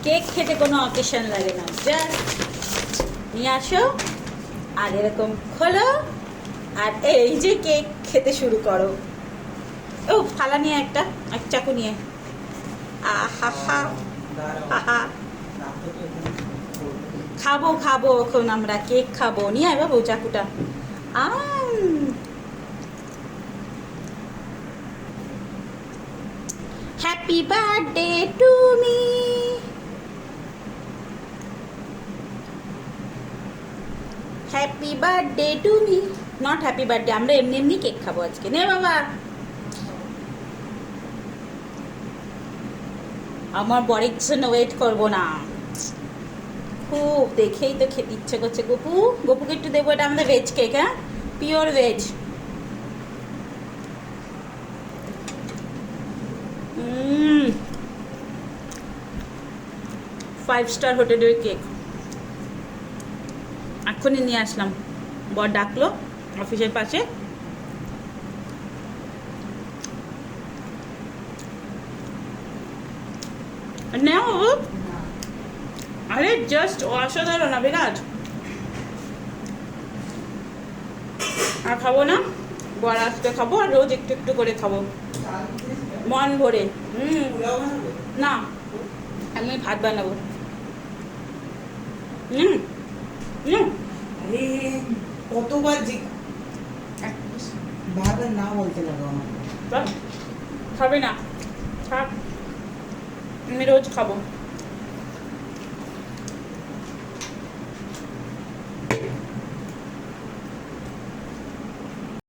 Cake খেতে কোনো occasion লাগে না, জাস্ট নিয়ে আসো আর এরকম খোলো আর এই যে কেক খেতে শুরু করো। ও থালা নিয়ে একটা, এক চাকু নিয়ে। আহা হা আহা, খাবো খাবো এখন আমরা কেক খাবো। নিয়ে আয় বাবু চাকুটা। Happy birthday to me. Happy birthday to me, not happy birthday. আমরা এমনি এমনি কেক খাবো আজকে। নে বাবা, আমার বরের জন্য ওয়েট করবো না। খুব দেখেই তো খেতে ইচ্ছে করছে। গপু, গপুকে একটু দেবো। এটা আমাদের ভেজ কেক, হ্যাঁ, পিওর ভেজ। 5 স্টার হোটেলের কেক। এক্ষুনি নিয়ে আসলাম, বর ডাকলো অফিসের পাশে। নেও, আরে জাস্ট অসাধারণ, বিরাট। আর খাবো না, বর আসতে খাবো, আর রোজ একটু একটু করে খাবো মন ভরে। না, আমি ভাত বানাবো। আরে কতবার যে বারবার না বলতে লাগো আমাকে। খাবে না, থাক, আমি রোজ খাবো।